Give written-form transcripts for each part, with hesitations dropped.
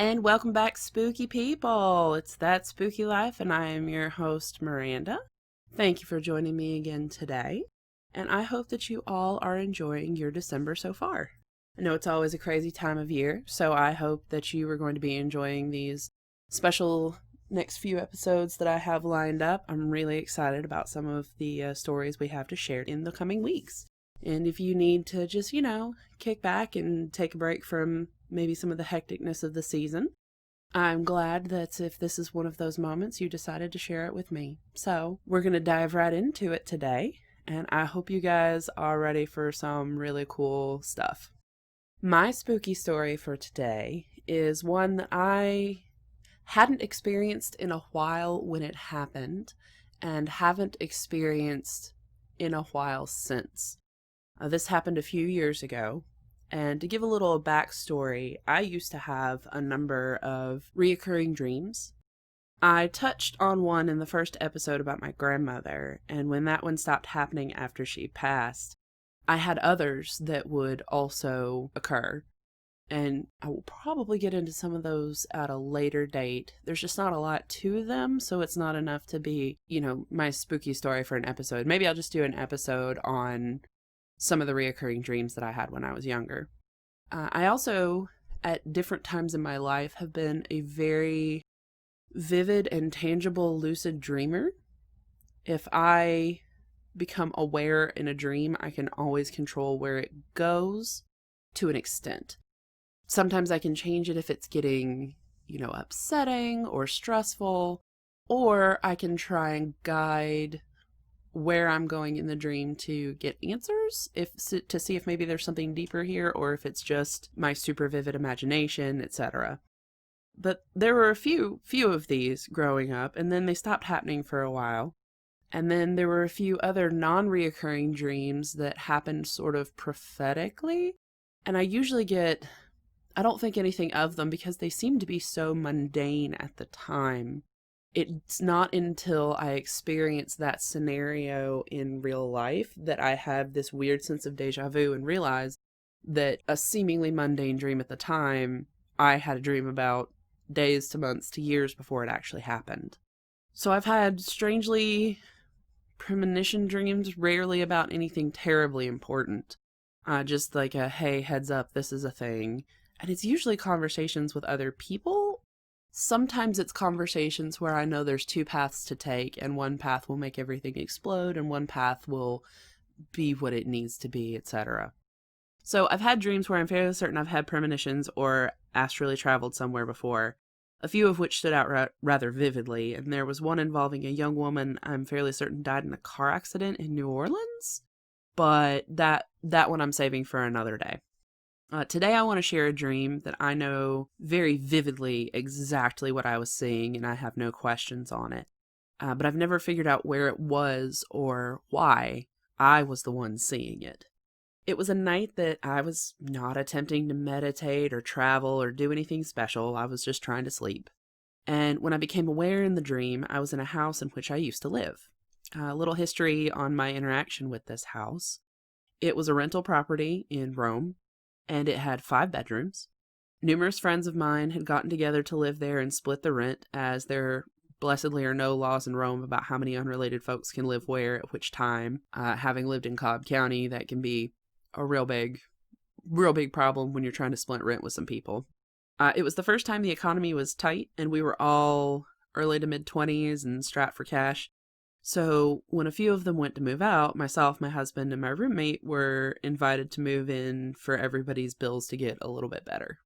And welcome back, spooky people. It's That Spooky Life, and I am your host, Miranda. Thank you for joining me again today, and I hope that you all are enjoying your December so far. I know it's always a crazy time of year, so I hope that you are going to be enjoying these special next few episodes that I have lined up. I'm really excited about some of the stories we have to share in the coming weeks. And if you need to just, kick back and take a break from maybe some of the hecticness of the season, I'm glad that if this is one of those moments, you decided to share it with me. So we're going to dive right into it today, and I hope you guys are ready for some really cool stuff. My spooky story for today is one that I hadn't experienced in a while when it happened, and haven't experienced in a while since. This happened a few years ago, and to give a little backstory, I used to have a number of reoccurring dreams. I touched on one in the first episode about my grandmother, and when that one stopped happening after she passed, I had others that would also occur. And I will probably get into some of those at a later date. There's just not a lot to them, so it's not enough to be, my spooky story for an episode. Maybe I'll just do an episode on some of the reoccurring dreams that I had when I was younger. I also, at different times in my life, have been a very vivid and tangible lucid dreamer. If I become aware in a dream, I can always control where it goes to an extent. Sometimes I can change it if it's getting, upsetting or stressful, or I can try and guide where I'm going in the dream to get answers, to see if maybe there's something deeper here, or if it's just my super vivid imagination, etc. But there were a few of these growing up, and then they stopped happening for a while. And then there were a few other non-reoccurring dreams that happened sort of prophetically, and I don't think anything of them because they seem to be so mundane at the time. It's not until I experience that scenario in real life that I have this weird sense of deja vu and realize that a seemingly mundane dream at the time, I had a dream about days to months to years before it actually happened. So I've had strangely premonition dreams, rarely about anything terribly important. Just like a, hey, heads up, this is a thing. And it's usually conversations with other people. Sometimes it's conversations where I know there's two paths to take, and one path will make everything explode, and one path will be what it needs to be, etc. So I've had dreams where I'm fairly certain I've had premonitions or astrally traveled somewhere before, a few of which stood out rather vividly, and there was one involving a young woman I'm fairly certain died in a car accident in New Orleans, but that one I'm saving for another day. Today I want to share a dream that I know very vividly exactly what I was seeing, and I have no questions on it. But I've never figured out where it was or why I was the one seeing it. It was a night that I was not attempting to meditate or travel or do anything special. I was just trying to sleep. And when I became aware in the dream, I was in a house in which I used to live. A little history on my interaction with this house. It was a rental property in Rome, and it had 5 bedrooms. Numerous friends of mine had gotten together to live there and split the rent, as there blessedly are no laws in Rome about how many unrelated folks can live where at which time. Having lived in Cobb County, that can be a real big problem when you're trying to split rent with some people. It was the first time the economy was tight, and we were all early to mid-20s and strapped for cash. So when a few of them went to move out, myself, my husband, and my roommate were invited to move in for everybody's bills to get a little bit better.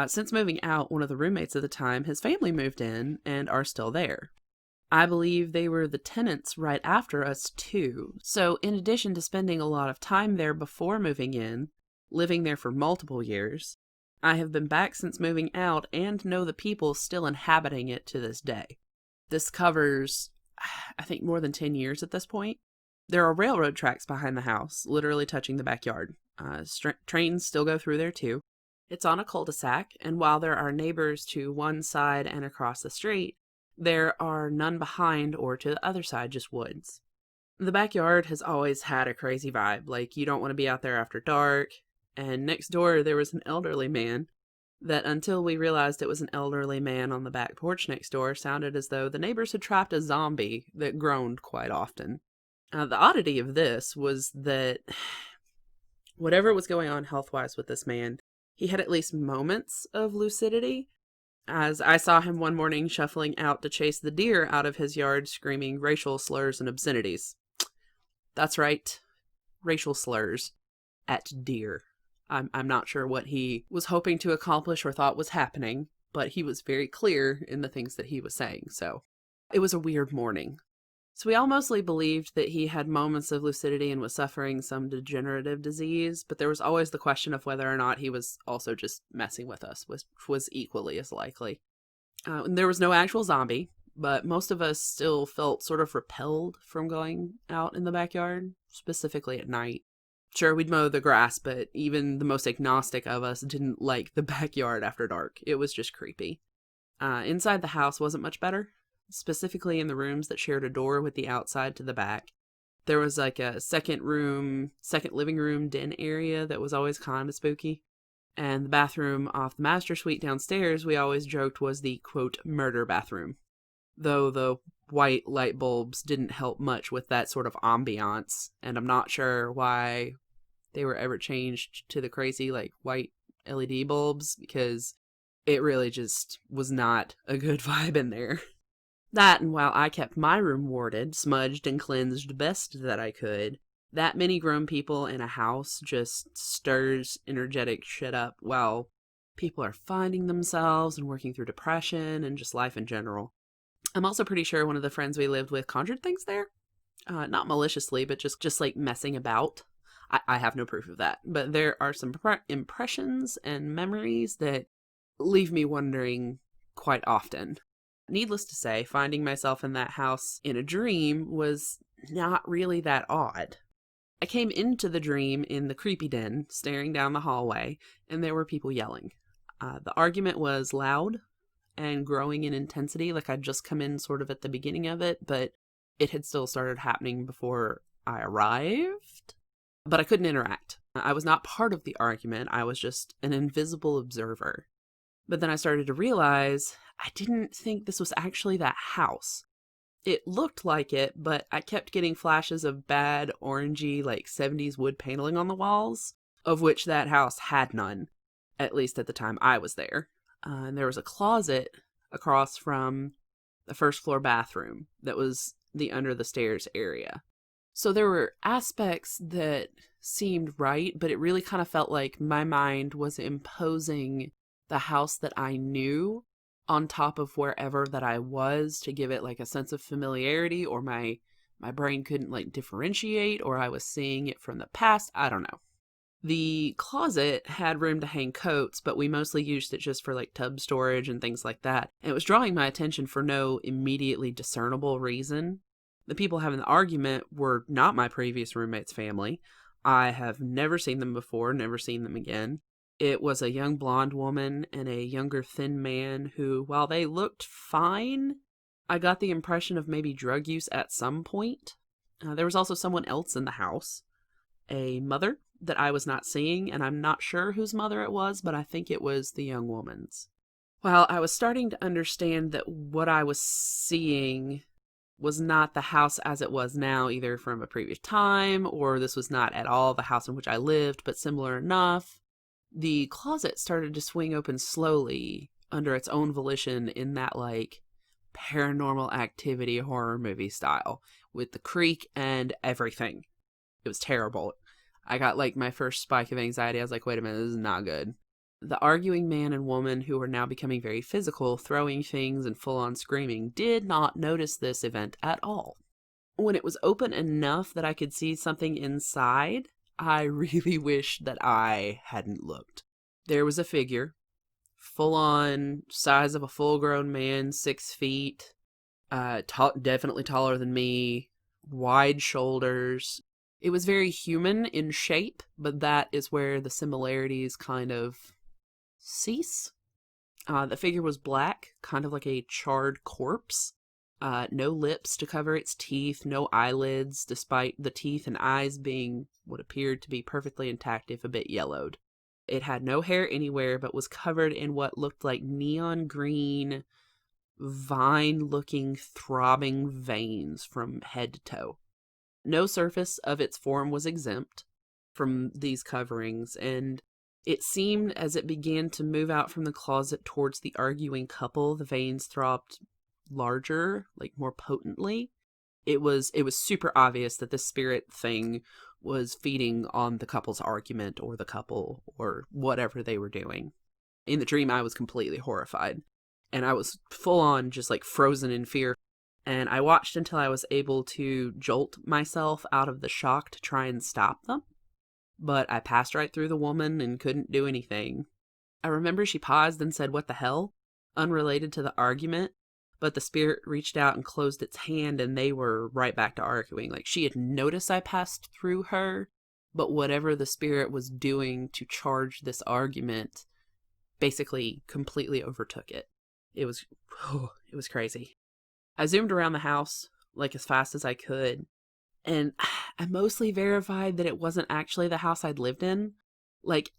Since moving out, one of the roommates at the time, his family moved in and are still there. I believe they were the tenants right after us too. So in addition to spending a lot of time there before moving in, living there for multiple years, I have been back since moving out and know the people still inhabiting it to this day. This covers, I think, more than 10 years at this point. There are railroad tracks behind the house, literally touching the backyard. Trains still go through there too. It's on a cul-de-sac, and while there are neighbors to one side and across the street, there are none behind or to the other side, just woods. The backyard has always had a crazy vibe, like you don't want to be out there after dark. And next door there was an elderly man that until we realized it was an elderly man on the back porch next door, sounded as though the neighbors had trapped a zombie that groaned quite often. The oddity of this was that whatever was going on health-wise with this man, he had at least moments of lucidity, as I saw him one morning shuffling out to chase the deer out of his yard, screaming racial slurs and obscenities. That's right, racial slurs at deer. I'm not sure what he was hoping to accomplish or thought was happening, but he was very clear in the things that he was saying, so it was a weird morning. So we all mostly believed that he had moments of lucidity and was suffering some degenerative disease, but there was always the question of whether or not he was also just messing with us, which was equally as likely. And there was no actual zombie, but most of us still felt sort of repelled from going out in the backyard, specifically at night. Sure, we'd mow the grass, but even the most agnostic of us didn't like the backyard after dark. It was just creepy. Inside the house wasn't much better, specifically in the rooms that shared a door with the outside to the back. There was like a second living room den area that was always kind of spooky. And the bathroom off the master suite downstairs, we always joked was the, quote, murder bathroom. Though the white light bulbs didn't help much with that sort of ambiance, and I'm not sure why they were ever changed to the crazy, like, white LED bulbs, because it really just was not a good vibe in there. That, and while I kept my room warded, smudged, and cleansed best that I could, that many grown people in a house just stirs energetic shit up while people are finding themselves and working through depression and just life in general. I'm also pretty sure one of the friends we lived with conjured things there. Not maliciously, but just like messing about. I have no proof of that. But there are some impressions and memories that leave me wondering quite often. Needless to say, finding myself in that house in a dream was not really that odd. I came into the dream in the creepy den, staring down the hallway, and there were people yelling. The argument was loud and growing in intensity, like I'd just come in sort of at the beginning of it, but it had still started happening before I arrived. But I couldn't interact. I was not part of the argument. I was just an invisible observer. But then I started to realize I didn't think this was actually that house. It looked like it, but I kept getting flashes of bad, orangey, like 70s wood paneling on the walls, of which that house had none, at least at the time I was there. And there was a closet across from the first floor bathroom that was the under the stairs area. So there were aspects that seemed right, but it really kind of felt like my mind was imposing the house that I knew on top of wherever that I was to give it like a sense of familiarity, or my brain couldn't like differentiate, or I was seeing it from the past. I don't know. The closet had room to hang coats, but we mostly used it just for like tub storage and things like that. And it was drawing my attention for no immediately discernible reason. The people having the argument were not my previous roommate's family. I have never seen them before, never seen them again. It was a young blonde woman and a younger thin man who, while they looked fine, I got the impression of maybe drug use at some point. There was also someone else in the house, a mother that I was not seeing, and I'm not sure whose mother it was, but I think it was the young woman's. While I was starting to understand that what I was seeing was not the house as it was now, either from a previous time, or this was not at all the house in which I lived, but similar enough, the closet started to swing open slowly under its own volition in that, like, paranormal activity horror movie style, with the creak and everything. It was terrible. I got, like, my first spike of anxiety. I was like, wait a minute, this is not good. The arguing man and woman, who were now becoming very physical, throwing things and full-on screaming, did not notice this event at all. When it was open enough that I could see something inside, I really wished that I hadn't looked. There was a figure, full-on size of a full-grown man, 6 feet, definitely taller than me, wide shoulders. It was very human in shape, but that is where the similarities kind of cease. The figure was black, kind of like a charred corpse. No lips to cover its teeth, no eyelids, despite the teeth and eyes being what appeared to be perfectly intact if a bit yellowed. It had no hair anywhere, but was covered in what looked like neon green, vine-looking, throbbing veins from head to toe. No surface of its form was exempt from these coverings, and it seemed as it began to move out from the closet towards the arguing couple, the veins throbbed larger, like more potently. It was super obvious that this spirit thing was feeding on the couple's argument, or the couple, or whatever they were doing. In the dream, I was completely horrified, and I was full on just like frozen in fear. And I watched until I was able to jolt myself out of the shock to try and stop them. But I passed right through the woman and couldn't do anything. I remember she paused and said, "What the hell?" Unrelated to the argument. But the spirit reached out and closed its hand, and they were right back to arguing. Like, she had noticed I passed through her, but whatever the spirit was doing to charge this argument basically completely overtook it. It was crazy. I zoomed around the house like as fast as I could, and I mostly verified that it wasn't actually the house I'd lived in. Like,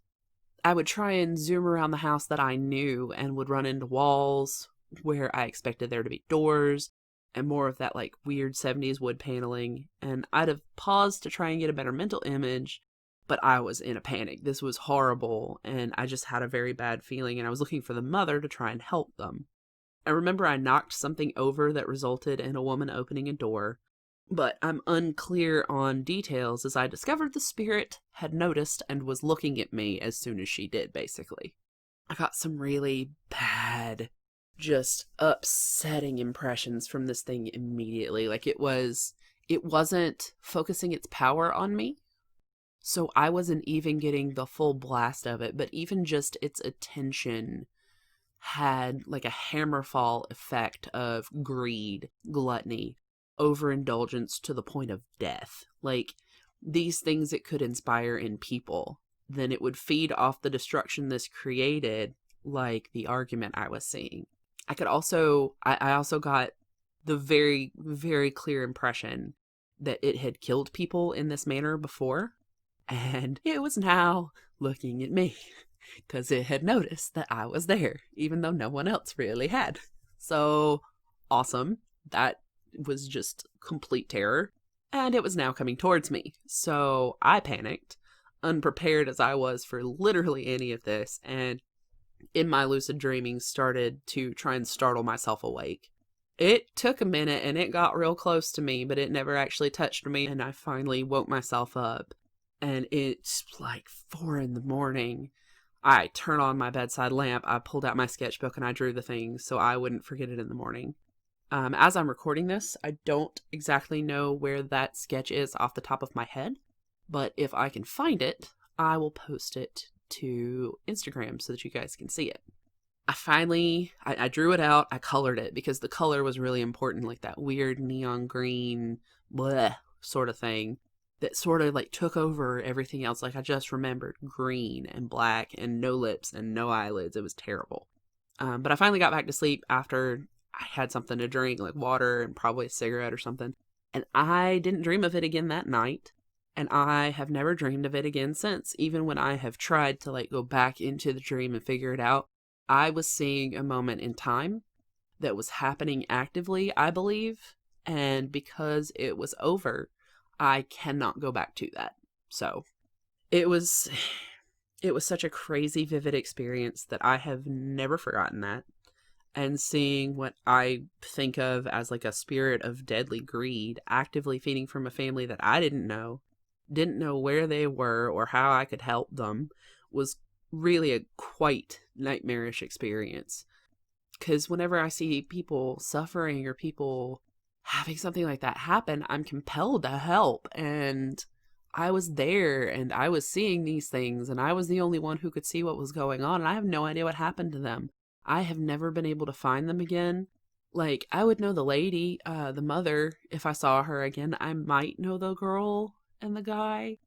I would try and zoom around the house that I knew and would run into walls where I expected there to be doors and more of that like weird 70s wood paneling, and I'd have paused to try and get a better mental image, but I was in a panic. This was horrible, and I just had a very bad feeling, and I was looking for the mother to try and help them. I remember I knocked something over that resulted in a woman opening a door, but I'm unclear on details as I discovered the spirit had noticed and was looking at me as soon as she did, basically. I got some really bad, just upsetting impressions from this thing immediately. Like, it wasn't focusing its power on me, so I wasn't even getting the full blast of it, but even just its attention had like a hammerfall effect of greed, gluttony, overindulgence to the point of death. Like, these things it could inspire in people, then it would feed off the destruction this created, like the argument I was seeing. I also got the very, very clear impression that it had killed people in this manner before, and it was now looking at me, because it had noticed that I was there, even though no one else really had. So, awesome. That was just complete terror. And it was now coming towards me. So, I panicked, unprepared as I was for literally any of this, and in my lucid dreaming started to try and startle myself awake. It took a minute, and it got real close to me, but it never actually touched me, and I finally woke myself up. And it's like 4 a.m. I turn on my bedside lamp, I pulled out my sketchbook, and I drew the things so I wouldn't forget it in the morning. As I'm recording this, I don't exactly know where that sketch is off the top of my head, but if I can find it, I will post it to Instagram so that you guys can see it. I drew it out, I colored it, because the color was really important, like that weird neon green, bleh, sort of thing, that sort of like took over everything else. Like, I just remembered green and black and no lips and no eyelids. It was terrible. But I finally got back to sleep after I had something to drink, like water and probably a cigarette or something. And I didn't dream of it again that night. And I have never dreamed of it again since. Even when I have tried to like go back into the dream and figure it out, I was seeing a moment in time that was happening actively, I believe. And because it was over, I cannot go back to that. So it was such a crazy, vivid experience that I have never forgotten that. And seeing what I think of as like a spirit of deadly greed actively feeding from a family that I didn't know where they were or how I could help them, was really a quite nightmarish experience. Because whenever I see people suffering or people having something like that happen, I'm compelled to help. And I was there and I was seeing these things, and I was the only one who could see what was going on, and I have no idea what happened to them. I have never been able to find them again. Like, I would know the lady, the mother, if I saw her again. I might know the girl and the guy.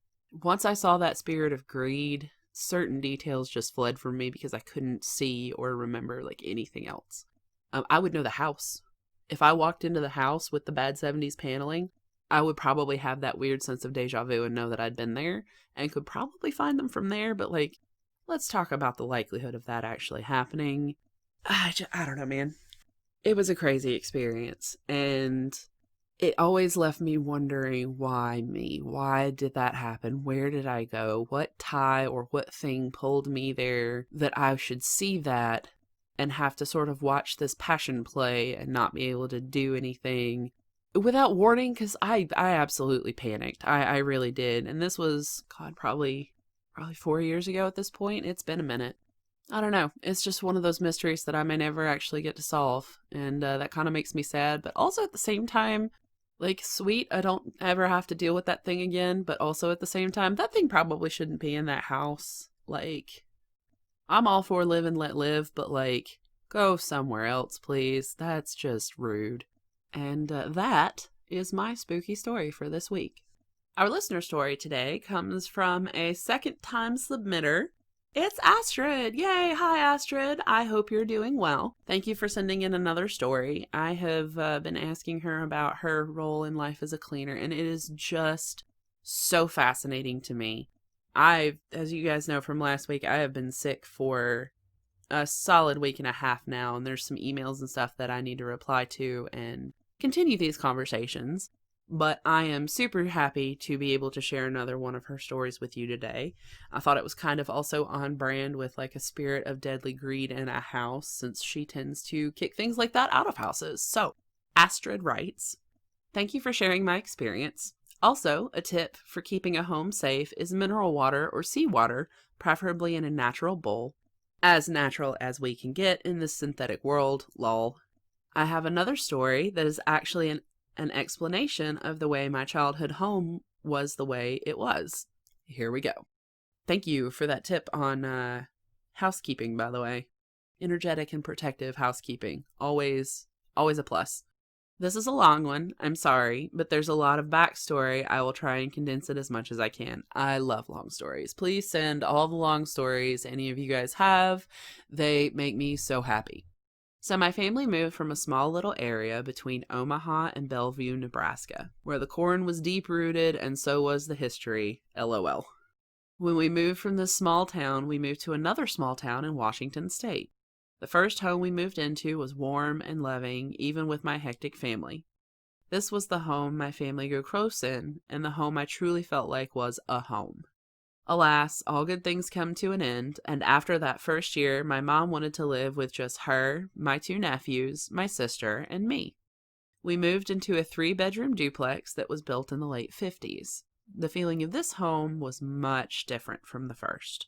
Once I saw that spirit of greed, certain details just fled from me because I couldn't see or remember like anything else. I would know the house. If I walked into the house with the bad 70s paneling, I would probably have that weird sense of deja vu and know that I'd been there and could probably find them from there. But like, let's talk about the likelihood of that actually happening. I don't know, man. It was a crazy experience, and it always left me wondering, why me? Why did that happen? Where did I go? What tie or what thing pulled me there that I should see that and have to sort of watch this passion play and not be able to do anything without warning? Because I absolutely panicked. I really did. And this was, God, probably 4 years ago at this point. It's been a minute. I don't know. It's just one of those mysteries that I may never actually get to solve. And that kind of makes me sad. But also at the same time, like, sweet, I don't ever have to deal with that thing again. But also at the same time, that thing probably shouldn't be in that house. Like, I'm all for live and let live, but like, go somewhere else, please. That's just rude. And that is my spooky story for this week. Our listener story today comes from a second-time submitter. It's Astrid! Yay! Hi, Astrid! I hope you're doing well. Thank you for sending in another story. I have been asking her about her role in life as a cleaner, and it is just so fascinating to me. As you guys know from last week, I have been sick for a solid week and a half now, and there's some emails and stuff that I need to reply to and continue these conversations. But I am super happy to be able to share another one of her stories with you today. I thought it was kind of also on brand with like a spirit of deadly greed in a house, since she tends to kick things like that out of houses. So, Astrid writes, "Thank you for sharing my experience. Also, a tip for keeping a home safe is mineral water or seawater, preferably in a natural bowl. As natural as we can get in this synthetic world, lol. I have another story that is actually an explanation of the way my childhood home was the way it was. Here we go." Thank you for that tip on housekeeping, by the way. Energetic and protective housekeeping. Always a plus. This is a long one, I'm sorry, but there's a lot of backstory. I will try and condense it as much as I can. I love long stories. Please send all the long stories any of you guys have. They make me so happy. So my family moved from a small little area between Omaha and Bellevue, Nebraska, where the corn was deep-rooted and so was the history, LOL. When we moved from this small town, we moved to another small town in Washington State. The first home we moved into was warm and loving, even with my hectic family. This was the home my family grew close in, and the home I truly felt like was a home. Alas, all good things come to an end, and after that first year, my mom wanted to live with just her, my 2 nephews, my sister, and me. We moved into a 3-bedroom duplex that was built in the late 50s. The feeling of this home was much different from the first.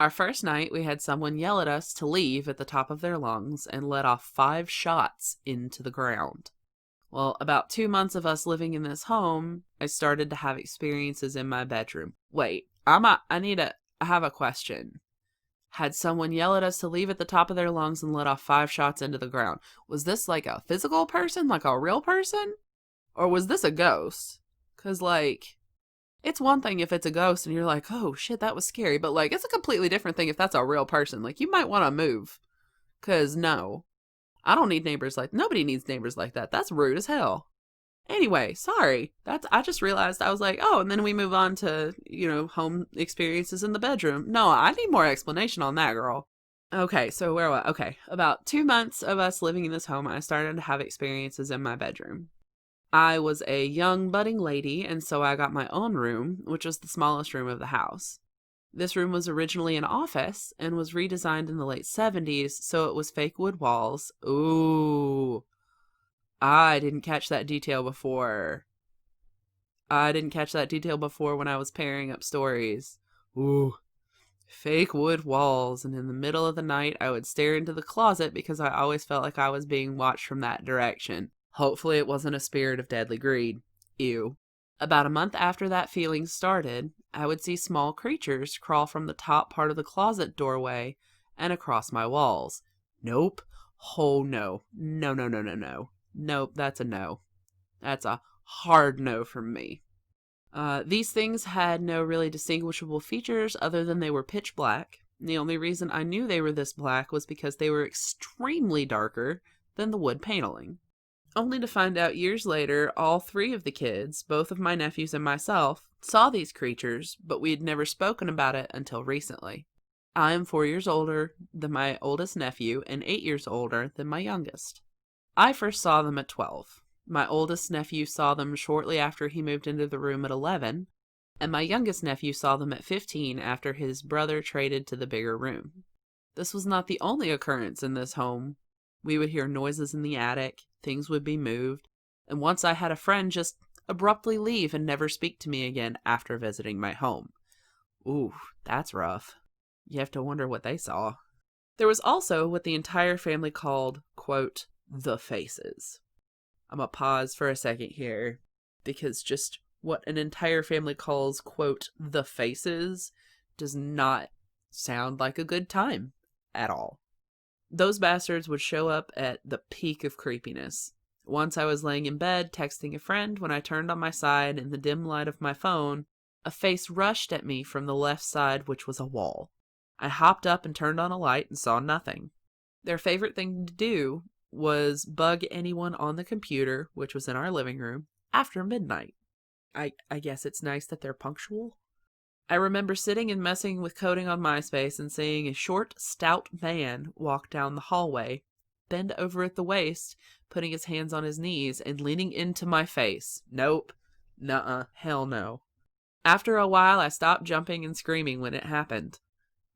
Our first night, we had someone yell at us to leave at the top of their lungs and let off 5 shots into the ground. Well, about 2 months of us living in this home, I started to have experiences in my bedroom. Wait, I have a question. Had someone yell at us to leave at the top of their lungs and let off 5 shots into the ground. Was this like a physical person, like a real person? Or was this a ghost? 'Cause like, it's one thing if it's a ghost and you're like, oh shit, that was scary. But like, it's a completely different thing if that's a real person. Like, you might want to move. 'Cause no, I don't need neighbors nobody needs neighbors like that. That's rude as hell. Anyway, sorry. I just realized, I was like, oh, and then we move on to, home experiences in the bedroom. No, I need more explanation on that, girl. Okay, so where was I? Okay, about 2 months of us living in this home, I started to have experiences in my bedroom. I was a young budding lady, and so I got my own room, which was the smallest room of the house. This room was originally an office and was redesigned in the late 70s, so it was fake wood walls. Ooh. I didn't catch that detail before. When I was pairing up stories. Ooh. Fake wood walls, and in the middle of the night, I would stare into the closet because I always felt like I was being watched from that direction. Hopefully it wasn't a spirit of deadly greed. Ew. About a month after that feeling started, I would see small creatures crawl from the top part of the closet doorway and across my walls. Nope. Oh no. No, no, no, no, no. Nope, that's a no. That's a hard no from me. These things had no really distinguishable features other than they were pitch black. The only reason I knew they were this black was because they were extremely darker than the wood paneling. Only to find out years later, all 3 of the kids, both of my nephews and myself, saw these creatures, but we had never spoken about it until recently. I am 4 years older than my oldest nephew and 8 years older than my youngest. I first saw them at 12. My oldest nephew saw them shortly after he moved into the room at 11, and my youngest nephew saw them at 15 after his brother traded to the bigger room. This was not the only occurrence in this home. We would hear noises in the attic, things would be moved, and once I had a friend just abruptly leave and never speak to me again after visiting my home. Ooh, that's rough. You have to wonder what they saw. There was also what the entire family called, quote, the faces. I'm gonna pause for a second here, because just what an entire family calls, quote, the faces does not sound like a good time at all. Those bastards would show up at the peak of creepiness. Once I was laying in bed texting a friend when I turned on my side in the dim light of my phone, a face rushed at me from the left side, which was a wall. I hopped up and turned on a light and saw nothing. Their favorite thing to do was bug anyone on the computer, which was in our living room, after midnight. I guess it's nice that they're punctual. I remember sitting and messing with coding on MySpace and seeing a short, stout man walk down the hallway, bend over at the waist, putting his hands on his knees and leaning into my face. Nope. Nuh-uh. Hell no. After a while, I stopped jumping and screaming when it happened.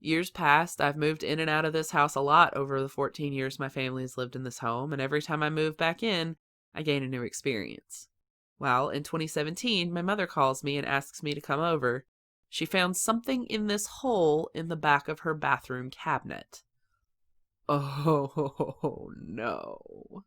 Years passed. I've moved in and out of this house a lot over the 14 years my family has lived in this home, and every time I move back in, I gain a new experience. Well, in 2017, my mother calls me and asks me to come over. She found something in this hole in the back of her bathroom cabinet. Oh, no.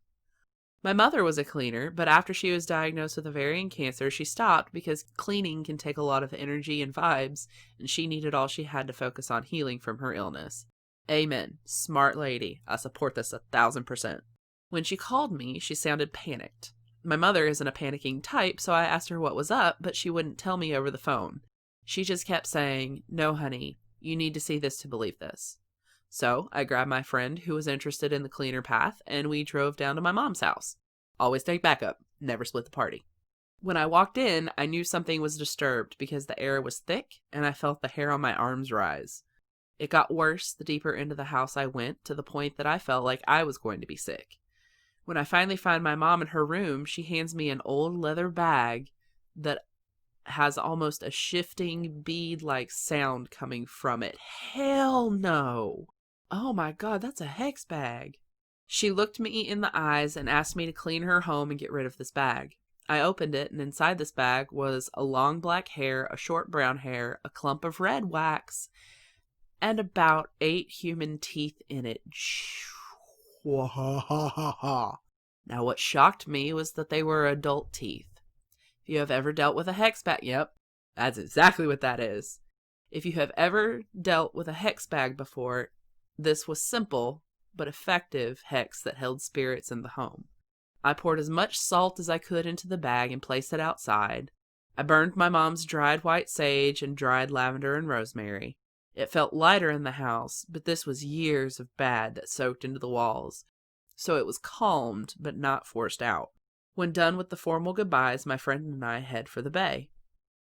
My mother was a cleaner, but after she was diagnosed with ovarian cancer, she stopped because cleaning can take a lot of energy and vibes, and she needed all she had to focus on healing from her illness. Amen. Smart lady. I support this 1,000%. When she called me, she sounded panicked. My mother isn't a panicking type, so I asked her what was up, but she wouldn't tell me over the phone. She just kept saying, "No, honey, you need to see this to believe this." So I grabbed my friend who was interested in the cleaner path, and we drove down to my mom's house. Always take backup, never split the party. When I walked in, I knew something was disturbed because the air was thick, and I felt the hair on my arms rise. It got worse the deeper into the house I went, to the point that I felt like I was going to be sick. When I finally find my mom in her room, she hands me an old leather bag that has almost a shifting bead-like sound coming from it. Hell no! Oh my god, that's a hex bag. She looked me in the eyes and asked me to clean her home and get rid of this bag. I opened it, and inside this bag was a long black hair, a short brown hair, a clump of red wax, and about 8 human teeth in it. Now, what shocked me was that they were adult teeth. If you have ever dealt with a hex bag, yep, that's exactly what that is. If you have ever dealt with a hex bag before, this was simple but effective hex that held spirits in the home. I poured as much salt as I could into the bag and placed it outside. I burned my mom's dried white sage and dried lavender and rosemary. It felt lighter in the house, but this was years of bad that soaked into the walls, so it was calmed but not forced out. When done with the formal goodbyes, my friend and I head for the bay.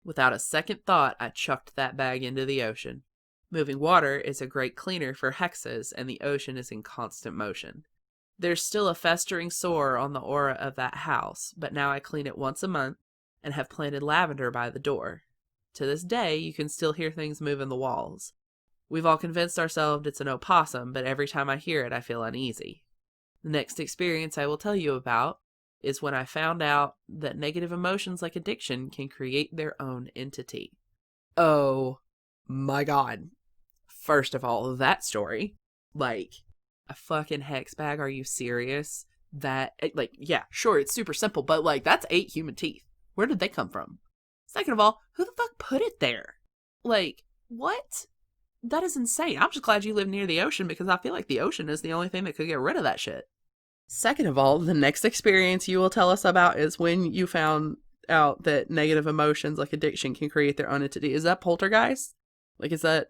Without a second thought, I chucked that bag into the ocean. Moving water is a great cleaner for hexes, and the ocean is in constant motion. There's still a festering sore on the aura of that house, but now I clean it once a month and have planted lavender by the door. To this day, you can still hear things move in the walls. We've all convinced ourselves it's an opossum, but every time I hear it, I feel uneasy. The next experience I will tell you about is when I found out that negative emotions like addiction can create their own entity. Oh my god. First of all, that story, like, a fucking hex bag, are you serious? That, like, yeah, sure, it's super simple, but, like, that's 8 human teeth. Where did they come from? Second of all, who the fuck put it there? Like, what? That is insane. I'm just glad you live near the ocean, because I feel like the ocean is the only thing that could get rid of that shit. Second of all, the next experience you will tell us about is when you found out that negative emotions like addiction can create their own entity. Is that poltergeist? Like, is that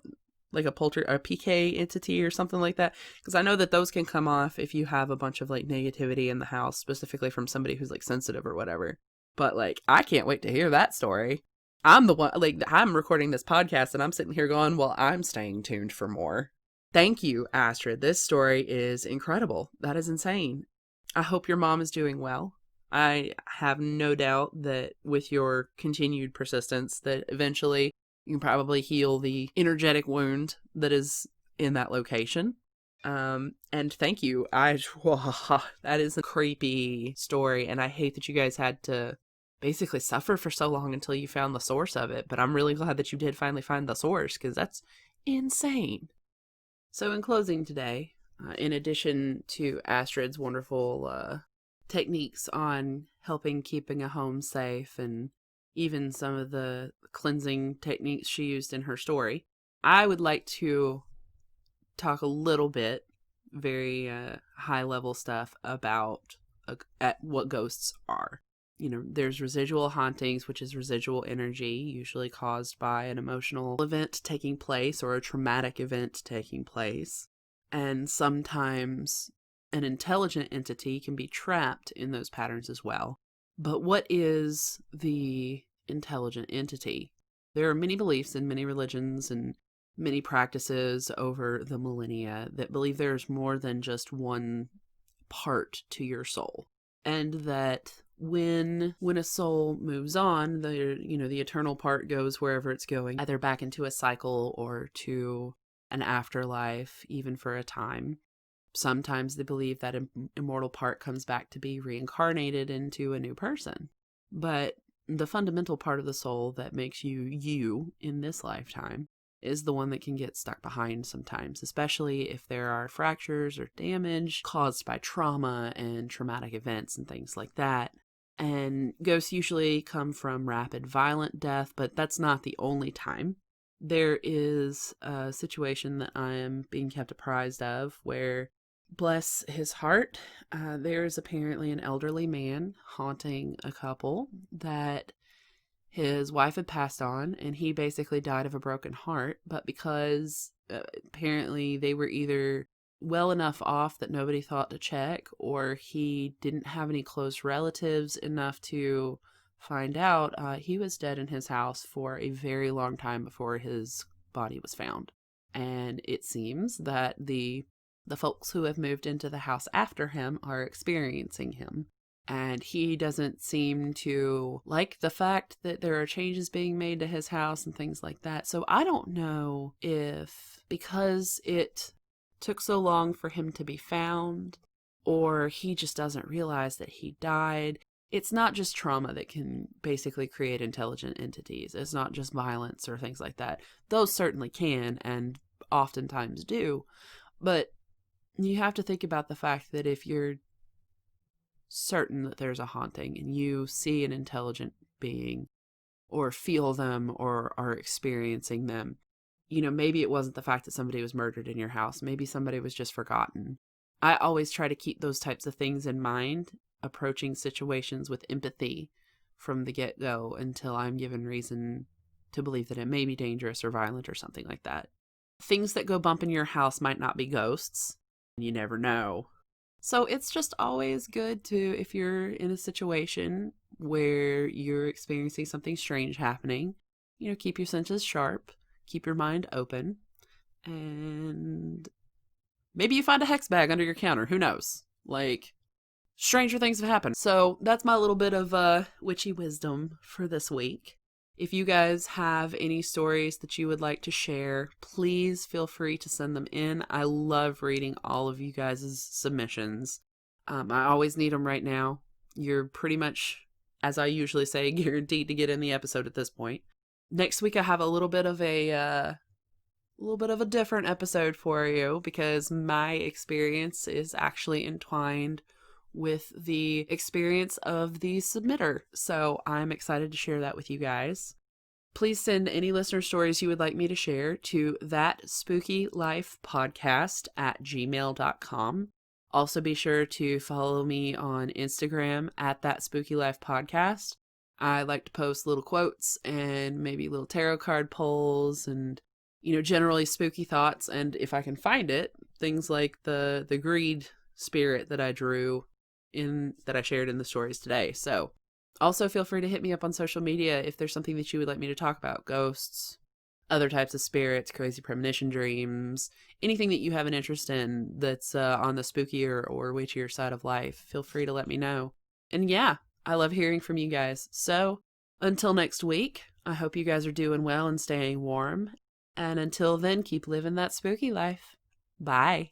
like a PK entity or something like that? Because I know that those can come off if you have a bunch of like negativity in the house, specifically from somebody who's like sensitive or whatever. But like, I can't wait to hear that story. I'm the one, like, I'm recording this podcast and I'm sitting here going, well, I'm staying tuned for more. Thank you, Astrid. This story is incredible. That is insane. I hope your mom is doing well. I have no doubt that with your continued persistence that eventually you can probably heal the energetic wound that is in that location. And thank you. That is a creepy story, and I hate that you guys had to basically suffer for so long until you found the source of it, but I'm really glad that you did finally find the source, because that's insane. So in closing today, in addition to Astrid's wonderful techniques on helping keeping a home safe and even some of the cleansing techniques she used in her story, I would like to talk a little bit, very high level stuff about at what ghosts are. You know, there's residual hauntings, which is residual energy, usually caused by an emotional event taking place or a traumatic event taking place. And sometimes an intelligent entity can be trapped in those patterns as well. But what is the intelligent entity? There are many beliefs in many religions and many practices over the millennia that believe there's more than just one part to your soul. And that when a soul moves on, the eternal part goes wherever it's going, either back into a cycle or to an afterlife, even for a time. Sometimes they believe that immortal part comes back to be reincarnated into a new person. But the fundamental part of the soul that makes you you in this lifetime is the one that can get stuck behind sometimes, especially if there are fractures or damage caused by trauma and traumatic events and things like that. And ghosts usually come from rapid, violent death, but that's not the only time. There is a situation that I am being kept apprised of where, bless his heart, there is apparently an elderly man haunting a couple that his wife had passed on, and he basically died of a broken heart, but because apparently they were either well enough off that nobody thought to check, or he didn't have any close relatives enough to find out, he was dead in his house for a very long time before his body was found. And it seems that the folks who have moved into the house after him are experiencing him. And he doesn't seem to like the fact that there are changes being made to his house and things like that. So I don't know if because it took so long for him to be found, or he just doesn't realize that he died. It's not just trauma that can basically create intelligent entities. It's not just violence or things like that. Those certainly can and oftentimes do. But you have to think about the fact that if you're certain that there's a haunting and you see an intelligent being or feel them or are experiencing them, maybe it wasn't the fact that somebody was murdered in your house. Maybe somebody was just forgotten. I always try to keep those types of things in mind, approaching situations with empathy from the get-go until I'm given reason to believe that it may be dangerous or violent or something like that. Things that go bump in your house might not be ghosts. You never know. So it's just always good to, if you're in a situation where you're experiencing something strange happening, keep your senses sharp, keep your mind open, and maybe you find a hex bag under your counter. Who knows? Stranger things have happened. So that's my little bit of witchy wisdom for this week. If you guys have any stories that you would like to share, please feel free to send them in. I love reading all of you guys' submissions. I always need them right now. You're pretty much, as I usually say, guaranteed to get in the episode at this point. Next week I have a little bit of a different episode for you because my experience is actually entwined with the experience of the submitter. So I'm excited to share that with you guys. Please send any listener stories you would like me to share to ThatSpookyLifePodcast@gmail.com. Also be sure to follow me on Instagram @ThatSpookyLifePodcast. I like to post little quotes and maybe little tarot card polls and, generally spooky thoughts. And if I can find it, things like the greed spirit that I drew that I shared in the stories today. So Also, feel free to hit me up on social media if there's something that you would like me to talk about: ghosts, other types of spirits, crazy premonition dreams, anything that you have an interest in that's on the spookier or witchier side of life. Feel free to let me know. And yeah, I love hearing from you guys. So until next week, I hope you guys are doing well and staying warm. And until then, keep living that spooky life. Bye.